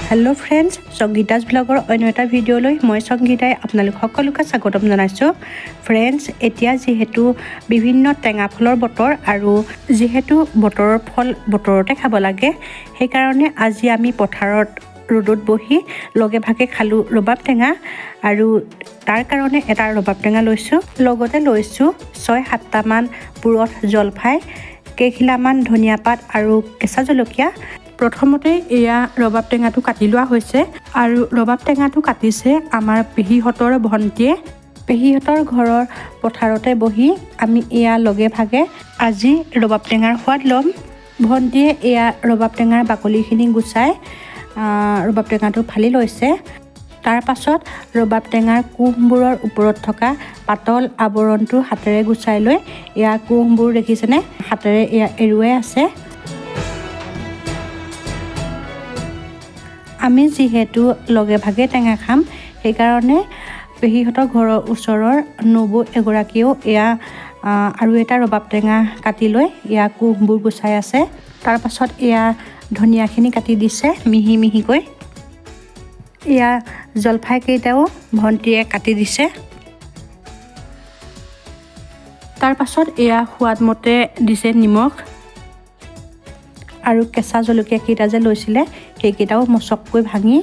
hello friends Sangeeta's bagger अन्य এটা ভিডিঅ'লৈ মই সংগীতাই আপোনালোক সকলোকে স্বাগতম জনাইছো फ्रेंड्स এতিয়া যেহেতু বিভিন্ন টেঙা ফলৰ বতৰ আৰু যেহেতু বতৰৰ ফল বতৰতে খাব লাগে সেই কাৰণে আজি আমি পথাৰত ৰ'দত বহি লগে ভাগে খালো ৰবাব টেঙা আৰু তাৰ কাৰণে এটা ৰবাব টেঙা লৈছো লগতে লৈছো 6-7টা মান পুৰত জলফাই কেখিলামান ধনিয়া পাত আৰু কেঁচা জলকীয়া প্ৰথমতে এয়া ৰবাব টেঙাটো কাটি লোৱা হৈছে আৰু ৰবাব টেঙাটো কাটিছে আমাৰ পেহীহঁতৰ ভণ্টিয়ে পেহীহঁতৰ ঘৰৰ পথাৰতে বহি আমি এয়া লগে ভাগে আজি ৰবাব টেঙাৰ সোৱাদ ল'ম ভণ্টিয়ে এয়া ৰবাব টেঙাৰ বাকলিখিনি গুচাই ৰবাব টেঙাটো ফালি লৈছে তাৰ পাছত ৰবাব টেঙাৰ কুহবোৰৰ ওপৰত থকা পাতল আৱৰণটো হাতেৰে গুচাই লৈ এয়া কুহবোৰ দেখিছেনে হাতেৰে এয়া এৰুৱাই আছে আমি যেহেতু লগে ভাগে টেঙা খাম সেই কাৰণে পেহীহঁতৰ ঘৰৰ ওচৰৰ নবৌ এগৰাকীও এয়া আৰু এটা ৰবাব টেঙা কাটি লৈ এয়া কুহবোৰ গুচাই আছে তাৰ পাছত এয়া ধনিয়াখিনি কাটি দিছে মিহি মিহিকৈ এয়া জলফাই কেইটাও ভণ্টিয়ে কাটি দিছে তাৰ পাছত এয়া সোৱাদমতে দিছে নিমখ আৰু কেঁচা জলকীয়া কেইটা যে লৈছিলে সেইকেইটাও মচককৈ ভাঙি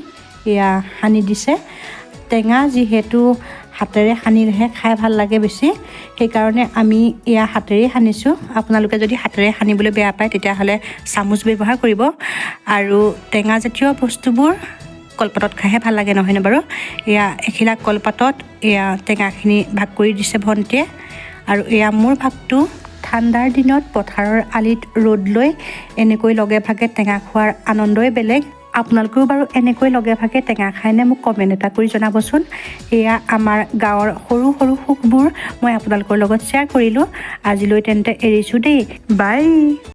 এয়া সানি দিছে টেঙা যিহেতু হাতেৰে সানিলেহে খাই ভাল লাগে বেছি সেইকাৰণে আমি এয়া হাতেৰে সানিছোঁ আপোনালোকে যদি হাতেৰে সানিবলৈ বেয়া পায় তেতিয়াহ'লে চামুচ ব্যৱহাৰ কৰিব আৰু টেঙা জাতীয় বস্তুবোৰ কলপাতত খাইহে ভাল লাগে নহয়নে বাৰু এয়া এখিলা কলপাতত এয়া টেঙাখিনি ভাগ কৰি দিছে ভণ্টিয়ে আৰু এয়া মোৰ ভাগটো ঠাণ্ডাৰ দিনত পথাৰৰ আলিত ৰ'দ লৈ এনেকৈ লগে ভাগে টেঙা খোৱাৰ আনন্দই বেলেগ আপোনালোকেও বাৰু এনেকৈ লগে ভাগে টেঙা খায়নে মোক কমেণ্ট এটা কৰি জনাবচোন এয়া আমাৰ গাঁৱৰ সৰু সৰু সুখবোৰ মই আপোনালোকৰ লগত শ্বেয়াৰ কৰিলোঁ আজিলৈ তেন্তে এৰিছোঁ দেই বাই